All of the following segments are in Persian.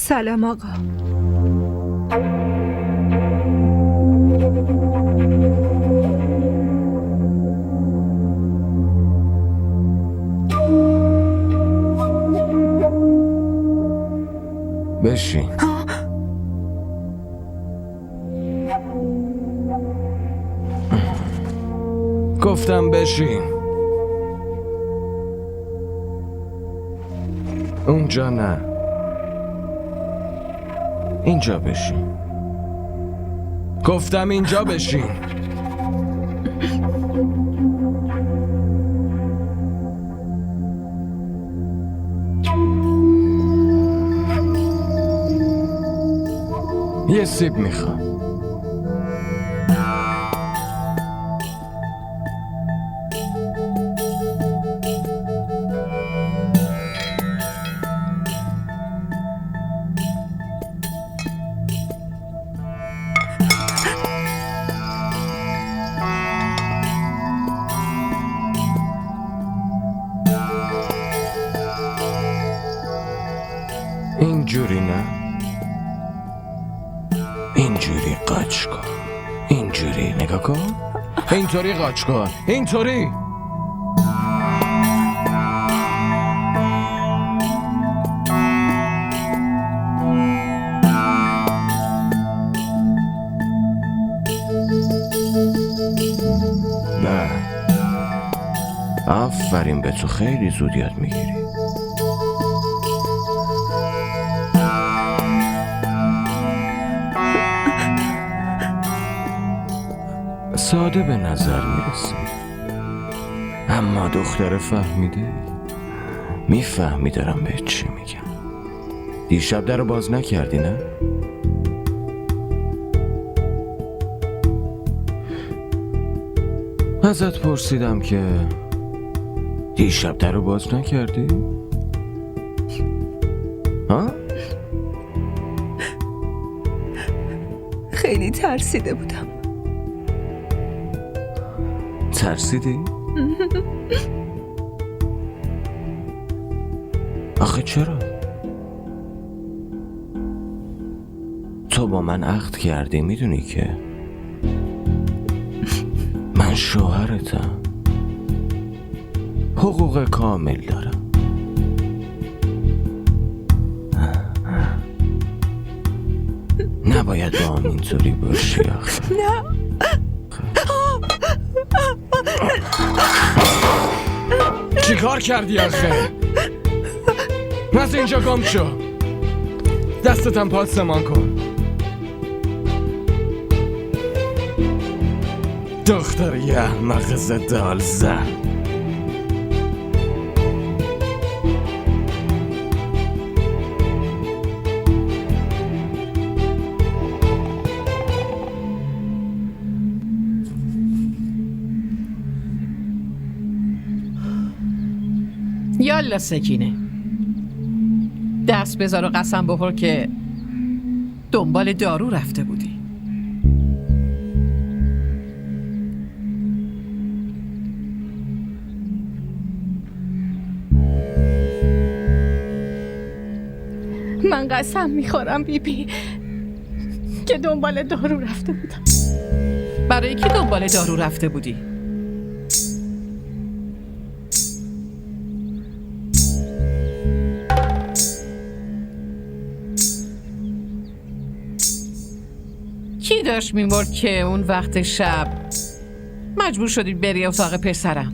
سلام آقا. بشین. گفتم بشین. اونجا نه، اینجا بشین. گفتم اینجا بشین. یه سیب میخوام. اینجوری نه، اینجوری قاچ کن. اینجوری نگاه کن. اینطوری قاچ کن. اینطوری. نه، آفرین به تو، خیلی زود یاد میگیری. ساده به نظر میرسه، اما دختر فهمیده. میفهمی دارم به چی میگم. دیشب در رو باز نکردی نه؟ ازت پرسیدم که دیشب در رو باز نکردی؟ ها؟ خیلی ترسیده بودم. ترسیدی؟ آخه چرا؟ تو با من عهد کردی، میدونی که من شوهرتم، حقوق کامل دارم. نباید با هم اینطوری باشی آخه. نه. چی کار کردی آخه؟ از اینجا گم شو. دستتم پاسمان کن. دختر یه احمق ضد حال زن. یالا سکینه، دست بذار و قسم بخور که دنبال دارو رفته بودی. من قسم میخورم بیبی که دنبال دارو رفته بودم. برای کی دنبال دارو رفته بودی؟ کی داشت میمرد که اون وقت شب مجبور شدی بری اتاق پسرم؟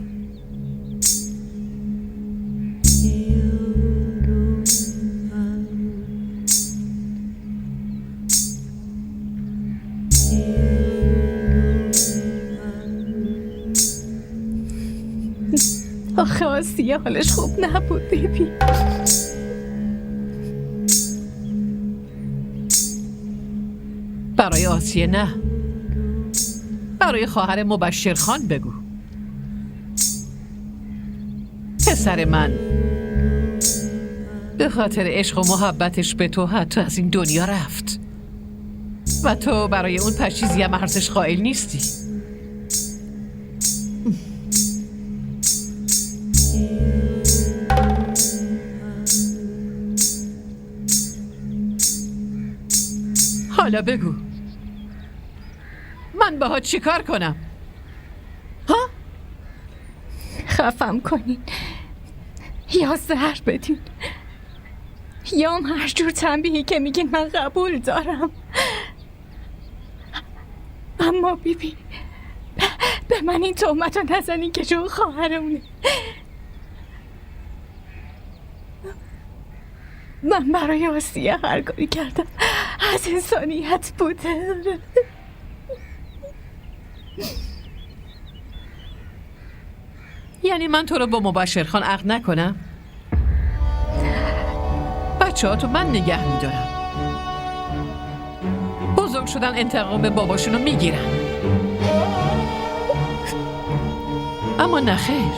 آخه آسیه حالش خوب نبود بیبی. برای آسیه نه، برای خواهر مبشر خان بگو. پسر من به خاطر عشق و محبتش به تو حتی از این دنیا رفت و تو برای اون پشیزی هم ارزش قائل نیستی. حالا بگو من باهات چی کار کنم؟ ها؟ خفم کنین یا زهر بدین یا هم هر جور تنبیهی که میگین من قبول دارم. اما بیبی به من این تهمت رو نزنین که جون خواهرمونه. من برای آسیه هر کاری کردم از انسانیت بوده. یعنی من تو رو با مبشر خان عقد نکنم؟ بچه ها تو من نگه میدارم، بزرگ شدن انتقام باباشونو میگیرن. اما نخیر،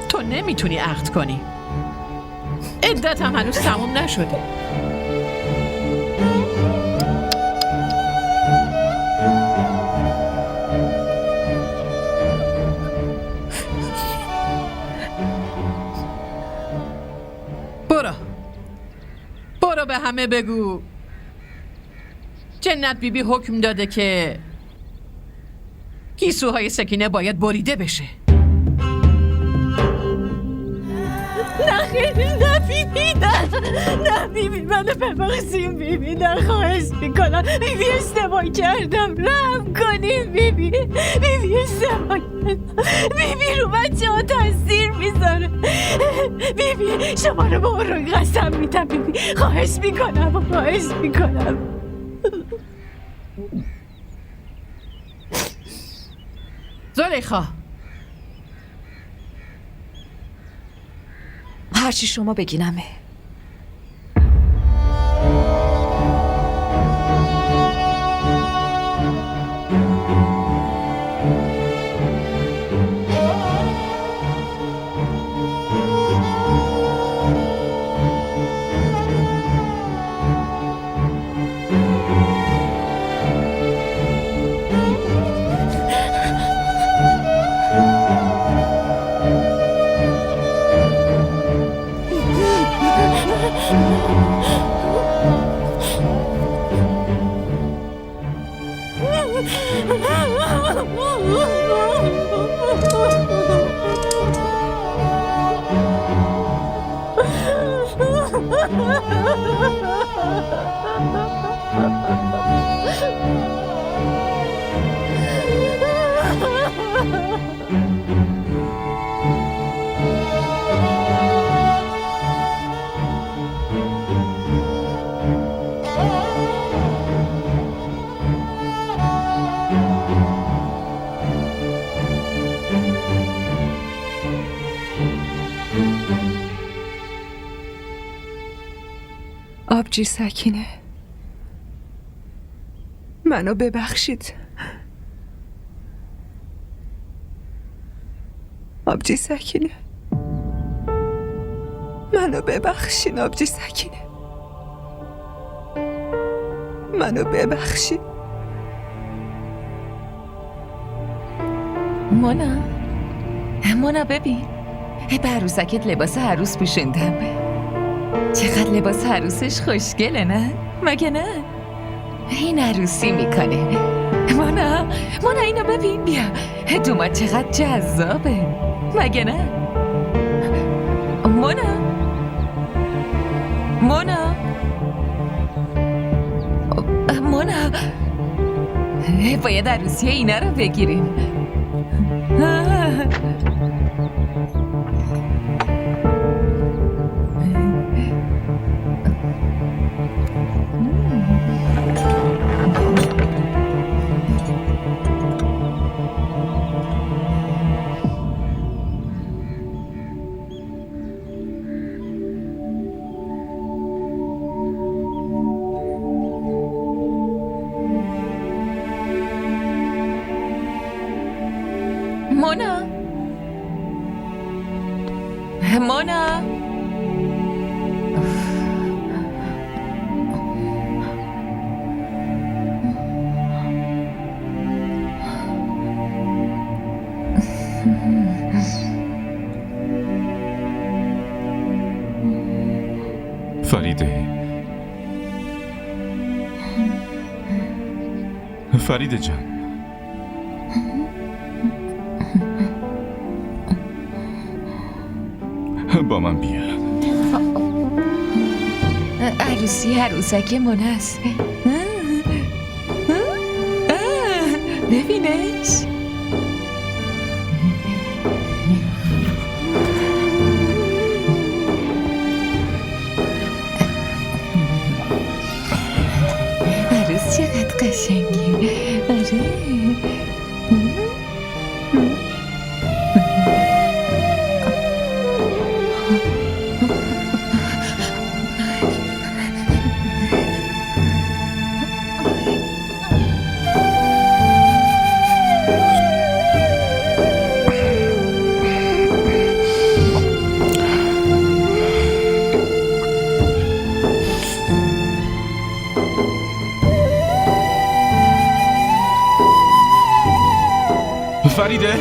تو نمیتونی عقد کنی، عدت هم هنوز تموم نشده. برو به همه بگو جنت بیبی حکم داده که گیسوهای سکینه باید بریده بشه. نه خیلی، نه بیبی، نه بیبی، منو ببخشیم بیبی، نه خواهش میکنم بیبی، اشتباه کردم، رحم کنین بیبی، بیبی اشتباه کردم، بیبی رو بچه ها تاثیر میذاره، بیبی شما رو با رو قسم میدم بیبی، خواهش میکنم. زلیخا، هرچی شما بگینمه. آبجی سکینه، منو ببخشید. آبجی سکینه، منو ببخشین. آبجی سکینه، منو ببخشید. مونا ببین، به عروسکت لباس عروس پوشوندم. چقدر لباس عروسش خوشگله، نه؟ مگه نه؟ این عروسی میکنه. مونا اینو ببین، بیا دومات چقدر جذابه، مگه نه؟ مونا باید عروسی اینا رو بگیریم. مونا فریده، فریده جان، با من بیا. عروسی عروسک منست. ببینش. عروس چقدر قشنگی. آره. فریده؟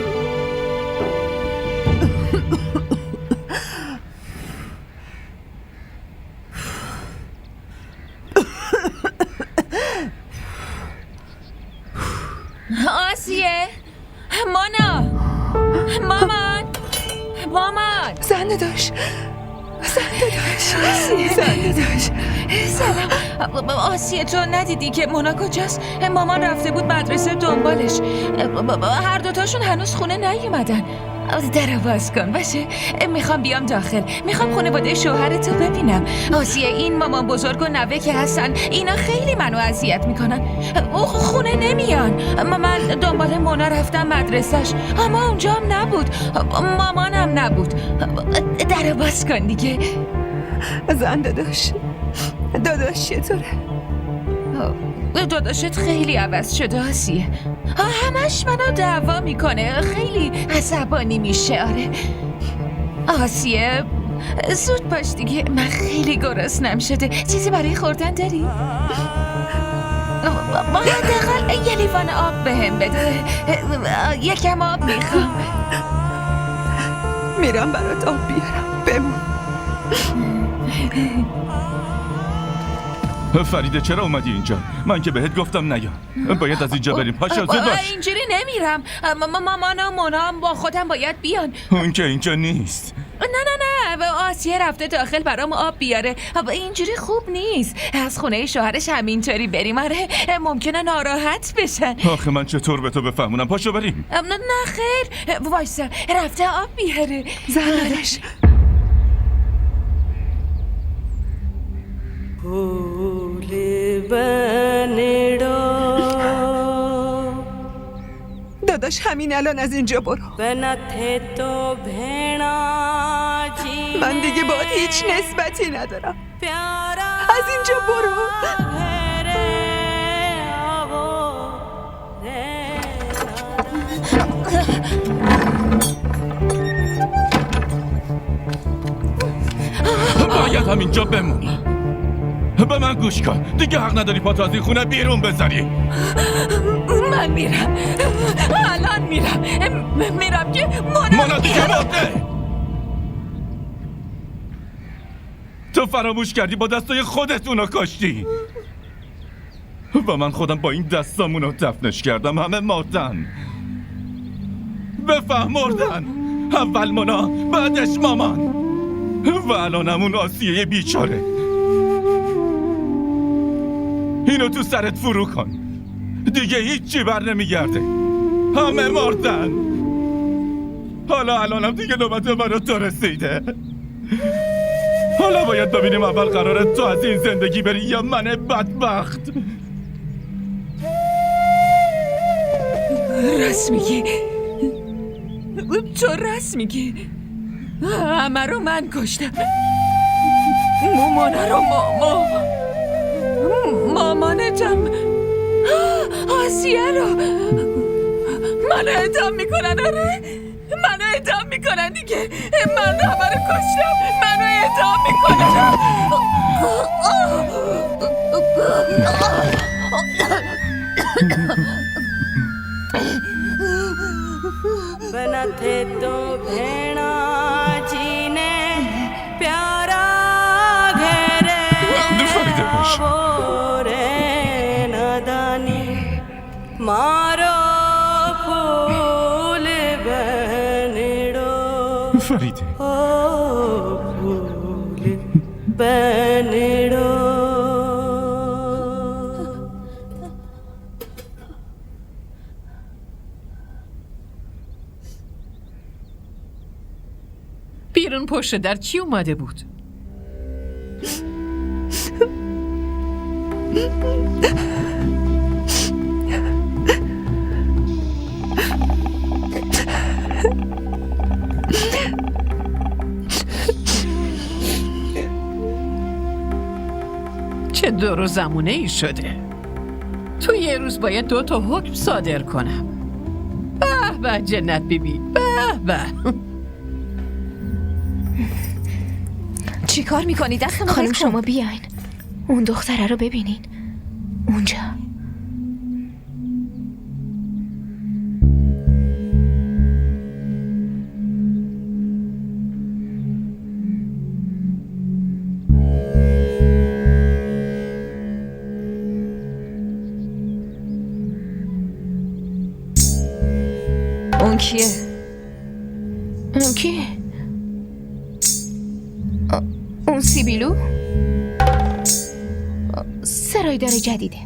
آسیه، مانا، مامان، زنده داشت. سلام. آسیه تو ندیدی که مونا کجاست؟ مامان رفته بود مدرسه دنبالش. هر دوتاشون هنوز خونه نیومدن. درو باز کن باشه. میخوام بیام داخل. میخوام خانواده شوهرتو ببینم. آسیه این مامان بزرگ و نوه که هستن اینا خیلی منو اذیت میکنن. خونه نمیان. من دنبال مونا رفتم مدرسهش اما اونجا هم نبود. مامانم نبود. درو باز کن دیگه. زنده داشت. داداش چطوره؟ داداشت خیلی عوض شده آسیه. همش منو دعوا میکنه. خیلی عصبانی میشه. آره آسیه زود باش دیگه. من خیلی گرسنم شده. چیزی برای خوردن داری؟ حداقل یه لیوان آب بهم بده. یکم آب میخوام. میرم برات آب بیارم. بمون. فریده چرا اومدی اینجا؟ من که بهت گفتم نیا. باید از اینجا بریم. پاشا زود باش. اینجوری نمیرم. مامان و مونا هم با خودم باید بیان. اون که اینجا نیست. نه آسیه رفته داخل برام آب بیاره. اینجوری خوب نیست. از خونه شوهرش همینطوری بریم. آره ممکنه ناراحت بشن. آخه من چطور به تو بفهمونم؟ پاشو بریم. نه خیر وایسا رفته آب بیاره. زنده داشت. داداش همین الان از اینجا برو. من دیگه باید هیچ نسبتی ندارم. از اینجا برو. باید همینجا بمونی. به من گوش کن. دیگه حق نداری پاتو از این خونه بیرون بذاری. من میرم. الان میرم که مونا دیگه مرده. تو فراموش کردی با دستای خودت اونو کشتی. و من خودم با این دستامونو دفنش کردم. همه مردن. بفهم مردن. اول مونا بعدش مامان و الانم اون آسیه بیچاره. اینو تو سرت فرو کن. دیگه هیچی بر نمیگرده. همه مردن. حالا الانم دیگه نوبت برا تو رسیده. حالا باید ببینیم اول قراره تو از این زندگی بری یا من بدبخت. راست میگی. تو راست میگی. همه رو من کشتم. مومانه رو مامانتم آسیه رو منو اعدام میکنن. آره منو اعدام میکنن دیگه. من همه رو کشتم. منو اعدام میکنن. बनते तो भेणा जी ने प्यारा घेरे فریده باش. रे नदानी فریده फूल बनड़ो بیرون پشت در کی اومده بود؟ چه دور و زمونه ای شده. تو یه روز باید 2 تا حکم صادر کنم. به به جنت بیبی، به به. چی کار میکنی؟ دست خانم شما بیاین، اون دختره رو ببینین اونجا. اون کیه؟ اون کیه؟ اون سیبیلو؟ سرایدار جدیده.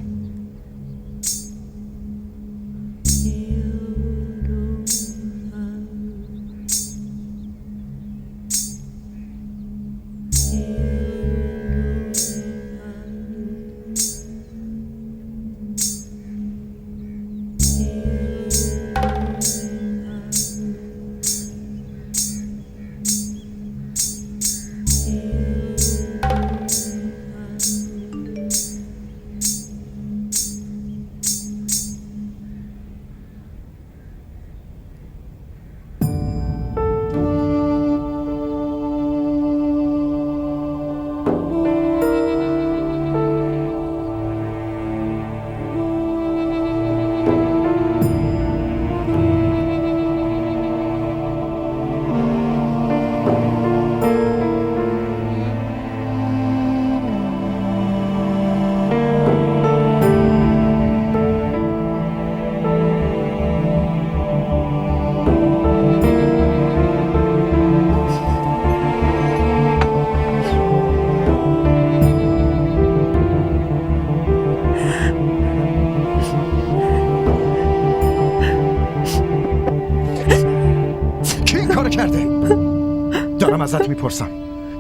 دارم ازت میپرسم.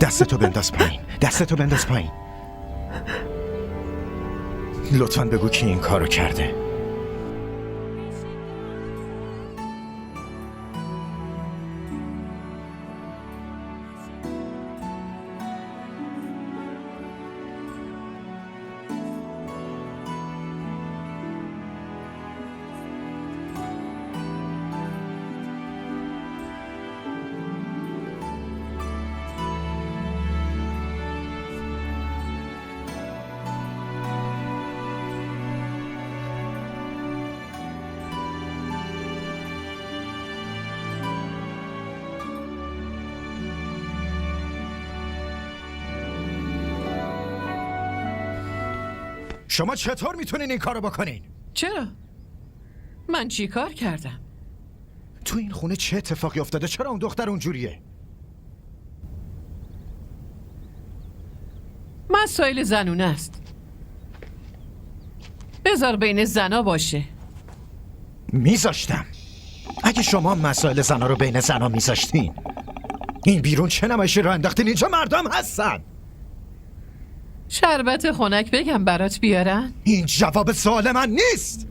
دستتو بنداز پایین، دستتو بنداز پایین. لطفاً بگو کی این کارو کرده. شما چطور میتونین این کارو بکنین؟ چرا؟ من چی کار کردم؟ تو این خونه چه اتفاقی افتاده؟ چرا اون دختر اونجوریه؟ مسائل زنونه است. بذار بین زنا باشه. میذاشتم. اگه شما مسائل زنا رو بین زنا میذاشتین، این بیرون چه نمایشی رو انداختین؟ اینجا مردم هستن. شربت خنک بگم برات بیارن؟ این جواب سوال من نیست.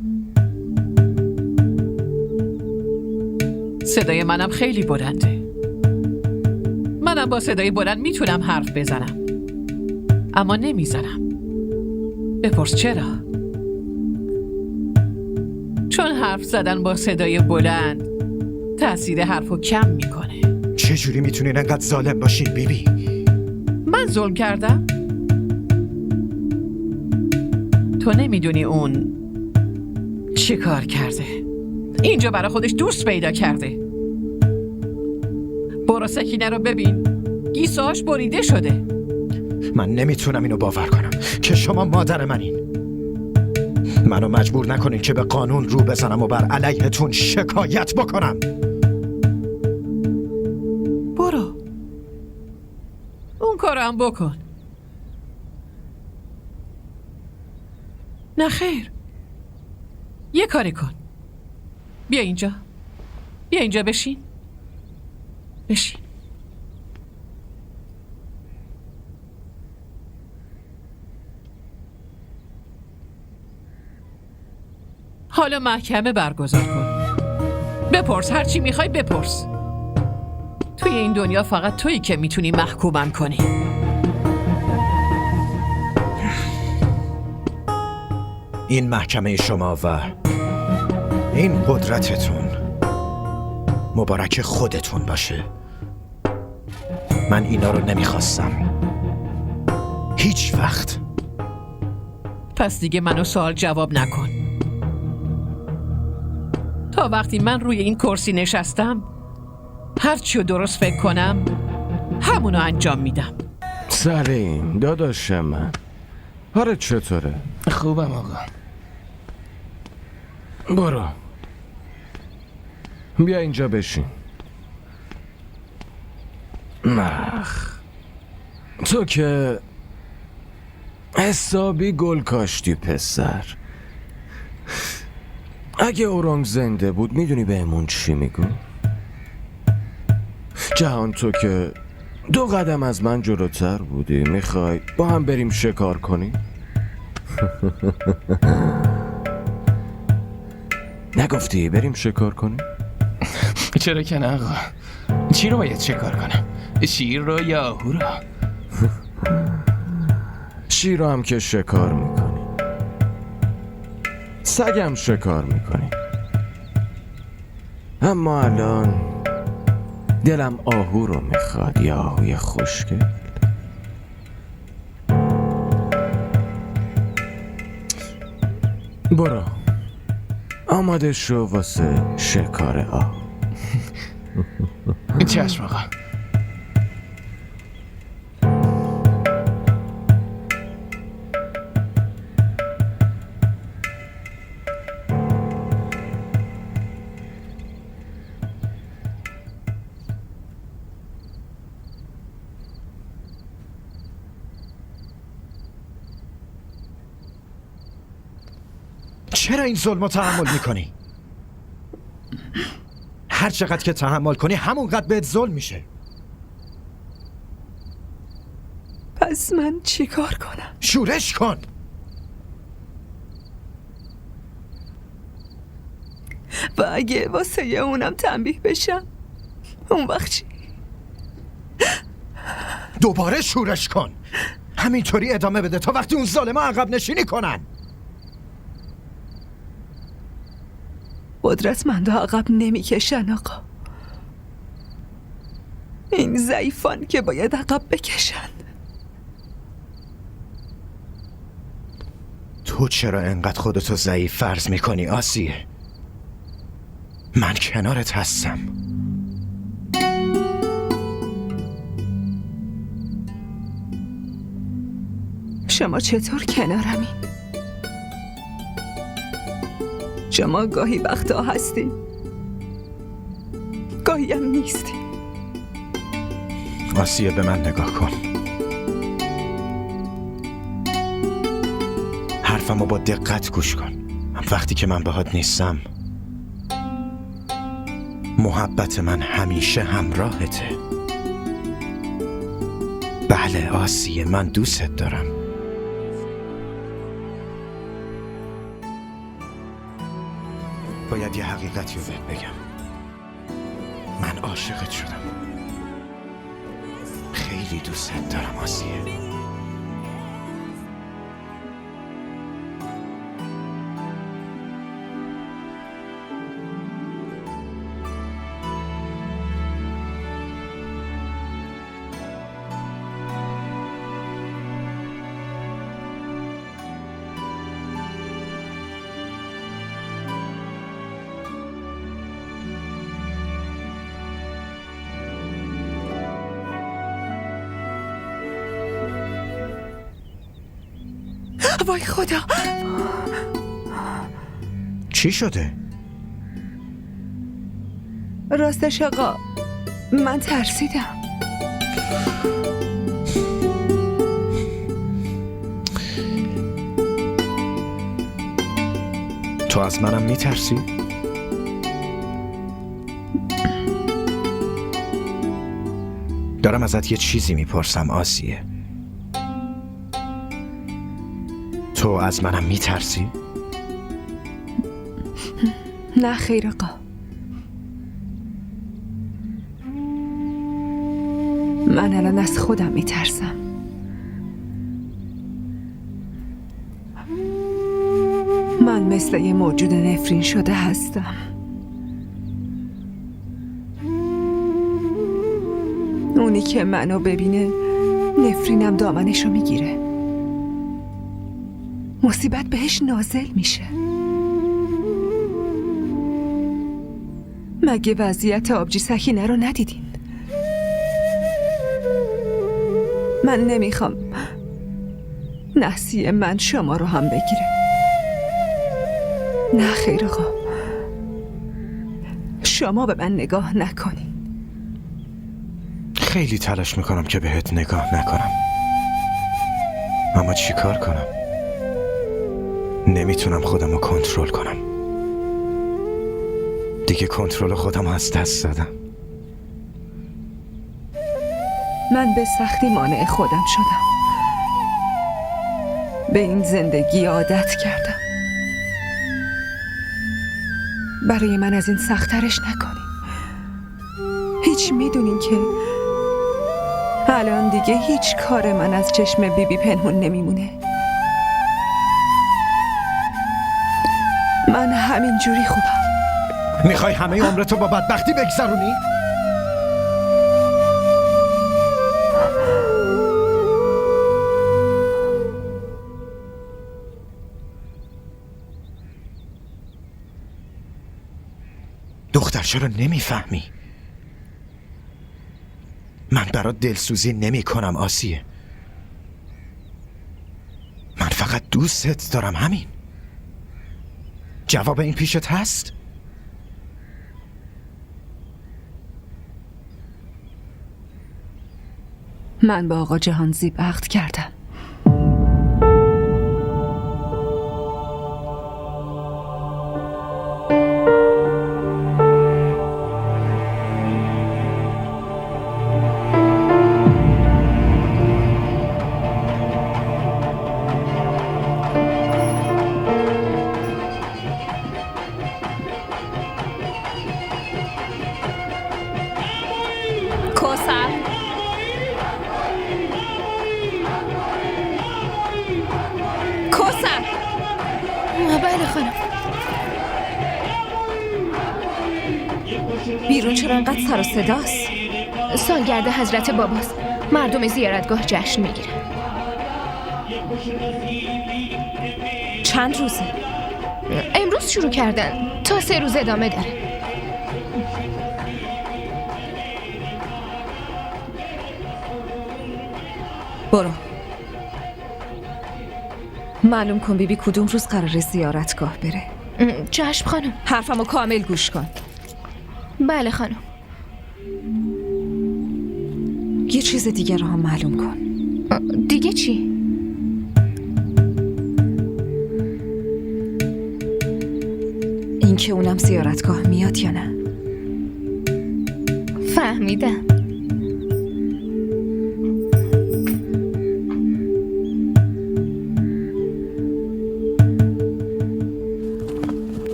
صدای منم خیلی بلنده. منم با صدای بلند میتونم حرف بزنم، اما نمیزنم. بپرس چرا؟ چون حرف زدن با صدای بلند تأثیر حرفو کم میکنه. چجوری میتونین انقدر ظالم باشین بیبی؟ من ظلم کردم؟ تو نمیدونی اون چی کار کرده. اینجا برای خودش دوست پیدا کرده. برو سکینه رو ببین، گیساش بریده شده. من نمیتونم اینو باور کنم که شما مادر منین. منو مجبور نکنین که به قانون رو بزنم و بر علیهتون شکایت بکنم. کارم بکن. نه خیر، یه کاری کن. بیا اینجا، بیا اینجا، بشین. بشین. حالا محکمه برگزار کن. بپرس، هر چی میخوای بپرس. توی این دنیا فقط تویی که میتونی محکومم کنی. این محکمه شما و این قدرتتون مبارک خودتون باشه. من اینا رو نمیخواستم هیچ وقت. پس دیگه منو سوال جواب نکن. تا وقتی من روی این کرسی نشستم، هر چیو درست فکر کنم همونو انجام میدم. سلیم داداش من، آره چطوره؟ خوبم آقا. برو بیا اینجا بشین. تو که حسابی گل کاشتی پسر. اگه اورانگ زنده بود میدونی بهمون چی میگو؟ جهان تو که 2 قدم از من جلوتر بودی، میخوای با هم بریم شکار کنی؟ نگفتی بریم شکار کنیم؟ چرا که نه آقا؟ چی رو باید شکار کنم؟ شیر رو یا آهو رو؟ شیر رو هم که شکار میکنی، سگم شکار میکنی، اما الان دلم آهو رو میخواد، یا آهوی خوشگل. برو آماده شو واسه شکار آهو. چشم آقا. چرا این ظلم رو تحمل میکنی؟ هر چقدر که تحمل کنی همونقدر بهت ظلم میشه. پس من چی کار کنم؟ شورش کن. و اگه واسه اونم تنبیه بشم اون وقت چی؟ دوباره شورش کن. همینطوری ادامه بده تا وقتی اون ظالما عقب نشینی کنن. قدرتمندا عقب نمیکشن آقا. این ضعیفان که باید عقب بکشن. تو چرا انقدر خودتو ضعیف فرض میکنی آسیه؟ من کنارت هستم. شما چطور کنارمین؟ شما گاهی وقتا هستین، گاهی هم نیستین. آسیه به من نگاه کن. حرفمو با دقت گوش کن. وقتی که من باهات نیستم محبت من همیشه همراهته. بله آسیه، من دوستت دارم. باید یه حقیقتی رو بهت بگم. من عاشقت شدم. خیلی دوستت دارم آسیه. وای خدا، چی شده؟ راستش آقا من ترسیدم. تو از منم میترسی؟ دارم ازت یه چیزی میپرسم آسیه. تو از منم میترسی؟ نه خیر آقا. من الان از خودم میترسم. من مثل یه موجود نفرین شده هستم. اونی که منو ببینه نفرینم دامنشو میگیره. مصیبت بهش نازل میشه. مگه وضعیت آبجی سکینه رو ندیدین؟ من نمیخوام نحسی من شما رو هم بگیره. نه خیر آقا، شما به من نگاه نکنین. خیلی تلاش میکنم که بهت نگاه نکنم، اما چی کار کنم؟ نمیتونم خودم رو کنترل کنم. دیگه کنترل خودم رو از دست دادم. من به سختی مانع خودم شدم. به این زندگی عادت کردم. برای من از این سخت‌ترش نکنین. هیچ میدونین که الان دیگه هیچ کار من از چشم بیبی پنهون نمیمونه. من همین جوری خوبم. میخوای همه عمرتو با بدبختی بگذرونی؟ دختر چرا نمیفهمی؟ من برات دلسوزی نمی کنم آسیه. من فقط دوستت دارم، همین. جواب این پیشت هست؟ من با آقا جهانزیب عقد کردم. بله خانم. بیرون چرا انقدر سر و صداست؟ سالگرد حضرت باباست. مردم زیارتگاه جشن میگیرن. چند روزه؟ امروز شروع کردن، تا 3 روز ادامه داره. برو معلوم کن بیبی کدوم روز قراره زیارتگاه بره. چشم خانم. حرفمو کامل گوش کن. بله خانم. یه چیز دیگه رو هم معلوم کن. دیگه چی؟ این که اونم زیارتگاه میاد یا نه؟ فهمیدم.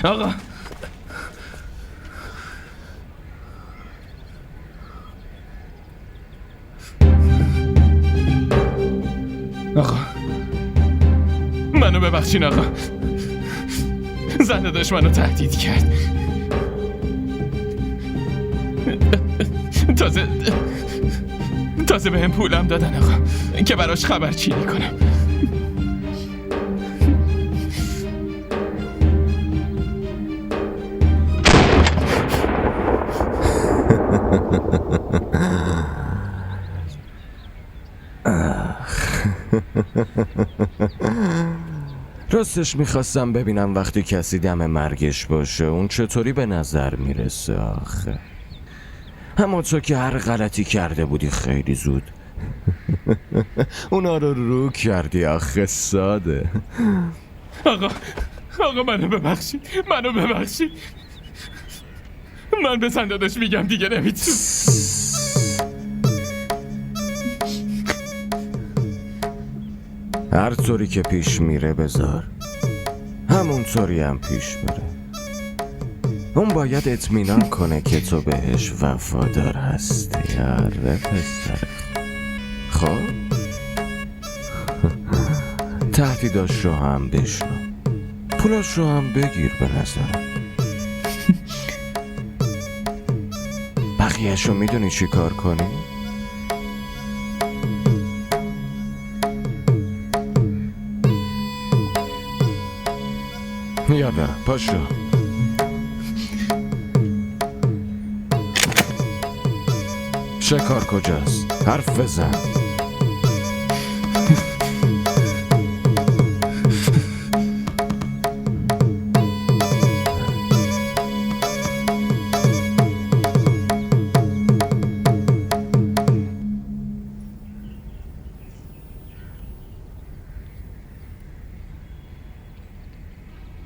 آقا منو ببخشین آقا. زنده داشت منو تهدید کرد. تازه به هم پولم دادن آقا که براش خبرچینی کنم. راستش میخواستم ببینم وقتی کسی دم مرگش باشه اون چطوری به نظر میرسه آخه. اما تو که هر غلطی کرده بودی خیلی زود اونا رو کردی آخه ساده. آقا منو ببخشید، من به سندادش میگم دیگه نمیتونم. هر طوری که پیش میره بذار همون طوری هم پیش بره. اون باید اطمینان کنه که تو بهش وفادار هستی. آره پسر. خب تهدیداش رو هم بشنو، پولاش رو هم بگیر. به نظرم بقیه‌شو میدونی چی کار کنی؟ یالا پاشو. شکار کجاست؟ حرف بزن.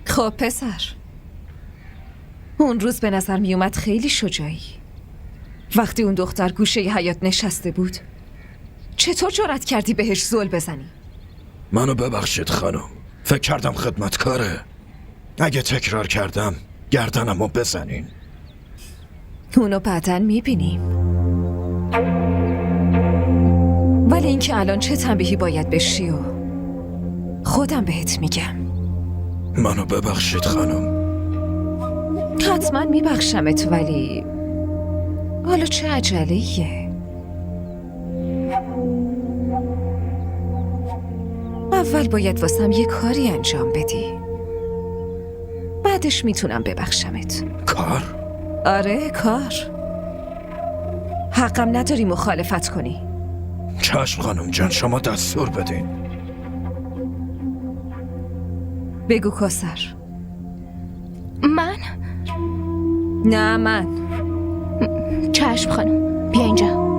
خب پسر، اون روز به نظر می اومد خیلی شجاعی. وقتی اون دختر گوشه ی حیاط نشسته بود چطور جرأت کردی بهش زل بزنی؟ منو ببخشید خانم، فکر کردم خدمتکاره. اگه تکرار کردم گردنمو بزنین. اونو بعداً میبینیم. ولی اینکه الان چه تنبیهی باید بشی و خودم بهت میگم. منو ببخشید خانم. حتما میبخشمت، ولی حالا چه عجله‌ایه؟ اول باید واسم یه کاری انجام بدی، بعدش میتونم ببخشمت. کار؟ آره کار. حقم نداری مخالفت کنی. چشم خانم جان، شما دستور بدین. بگو کوثر. من؟ نه من. چشم خانم، بیا اینجا.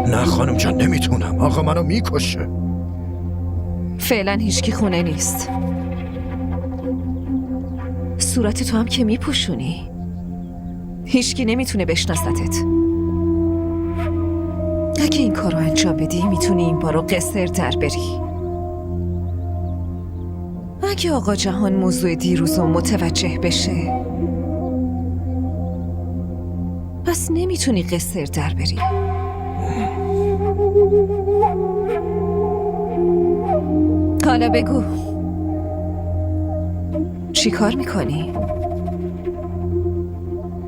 نه خانم جان نمیتونم، آقا منو میکشه. فعلا هیچکی خونه نیست. صورت تو هم که میپوشونی، هیچکی نمیتونه بشناستت. اگه این کارو انجام بدی میتونی این بارو قصر در بری. اگه آقا جهان موضوع دیروزو متوجه بشه پس نمیتونی قصر در بری. حالا بگو چی کار میکنی؟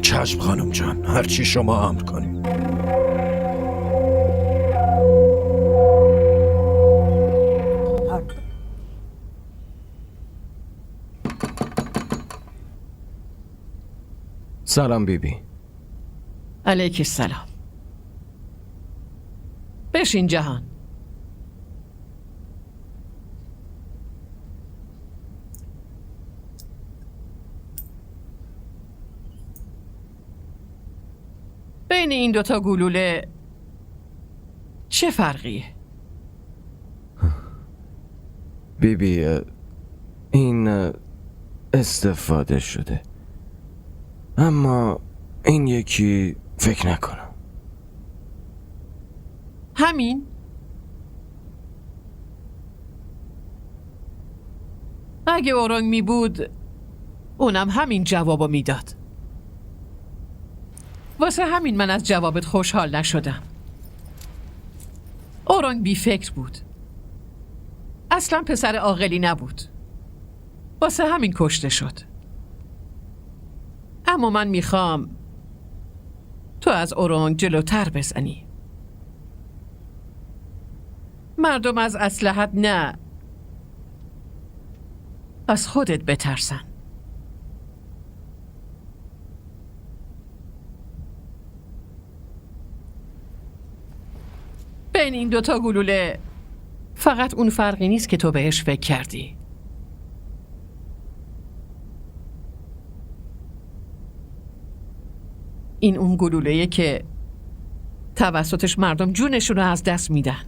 چشم خانم جان، هرچی شما امر کنید. سلام بیبی. علیک السلام. بشین جهان. بین این دوتا گلوله چه فرقیه؟ بیبی این استفاده شده، اما این یکی فکر نکنم. همین؟ اگه اورنگ می بود اونم همین جوابو میداد. واسه همین من از جوابت خوشحال نشدم. اورنگ بی فکر بود، اصلا پسر عاقلی نبود، واسه همین کشته شد. اما من میخوام تو از اورنگ جلوتر بزنی. مردم از اسلحت نه، از خودت بترسن. بین این دوتا گلوله فقط اون فرقی نیست که تو بهش فکر کردی. این اون گلوله‌ایه که توسطش مردم جونشون رو از دست میدن.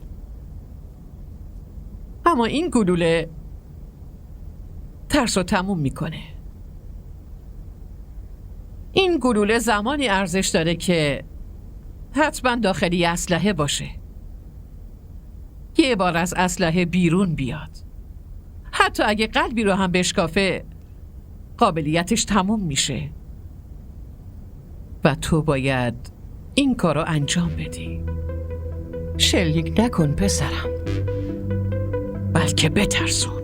اما این گلوله ترس رو تموم میکنه. این گلوله زمانی ارزش داره که حتما داخلی اسلحه باشه. یه بار از اسلحه بیرون بیاد، حتی اگه قلبی رو هم بشکافه قابلیتش تموم میشه و تو باید این کار رو انجام بدی. شلیک نکن پسرم، بلکه بترسون.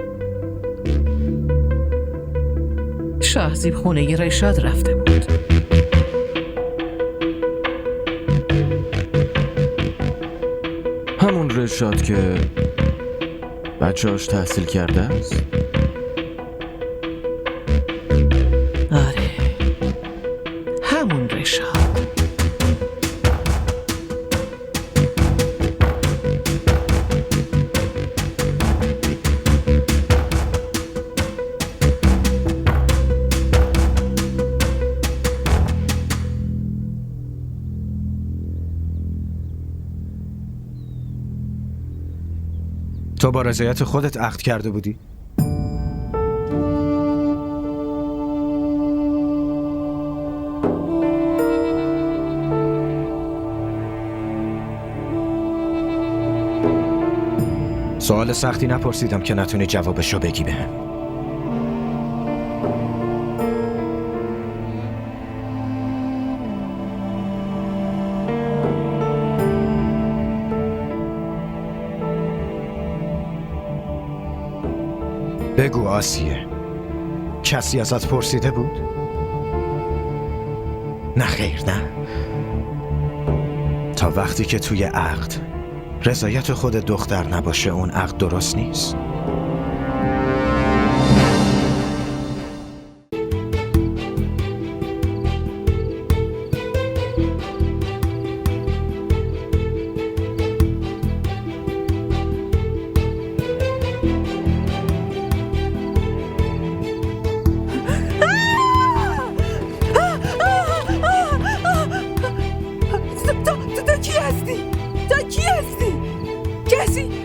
شاهزیب خونه رشاد رفته بود. همون رشاد که بچه‌اش تحصیل کرده است؟ آره، همون رشاد. تو با رضایت خودت عقد کرده بودی؟ سوال سختی نپرسیدم که نتونی جوابشو بگی بهم. بگو آسیه، کسی ازت پرسیده بود؟ نه خیر، نه. تا وقتی که توی عقد رضایت خود دختر نباشه اون عقد درست نیست.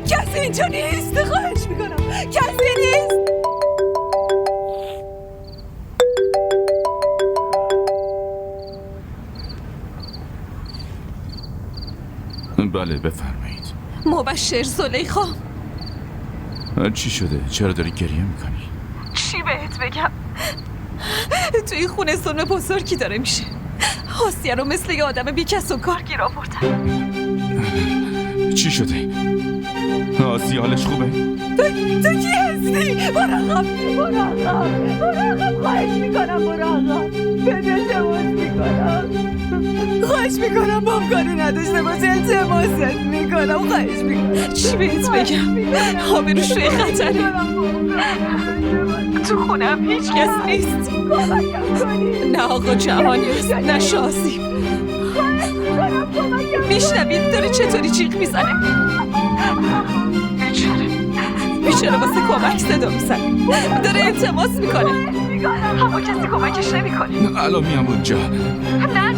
کسی اینجا نیست، خواهش میکنم، کسی نیست. بله بفرمایید. مبشر زلیخا. چی شده؟ چرا داری گریه میکنی؟ چی بهت بگم؟ توی خونه ظلم بزرگی داره میشه. آسیه رو مثل یه آدم بی کس و کار گیر آوردن. چی شده؟ آسیه حالش خوبه؟ تو کی هستی؟ مراقب، خواهش میکنم مراقب. بده تماس میکنم، خواهش میکنم بام کاری نداشته باشه، التماست میکنم، خواهش میکنم. چی بهت بگم؟ آبروش روی خطره. تو خونم هیچ کس نیست. نه آقا جهانیست، نه شاهزیب. میشنوید داره چطوری جیغ میزنه؟ بیچاره واسه کمک صدا میزنه، داره التماس میکنه، اما کسی کمکش نمیکنه. الان میام اونجا. نه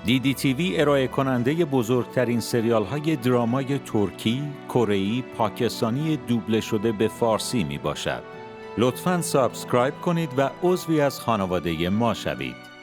DDTV ارائه کننده بزرگترین سریال های درامای ترکی، کره‌ای، پاکستانی دوبله شده به فارسی می باشد. لطفاً سابسکرایب کنید و عضوی از خانواده ما شوید.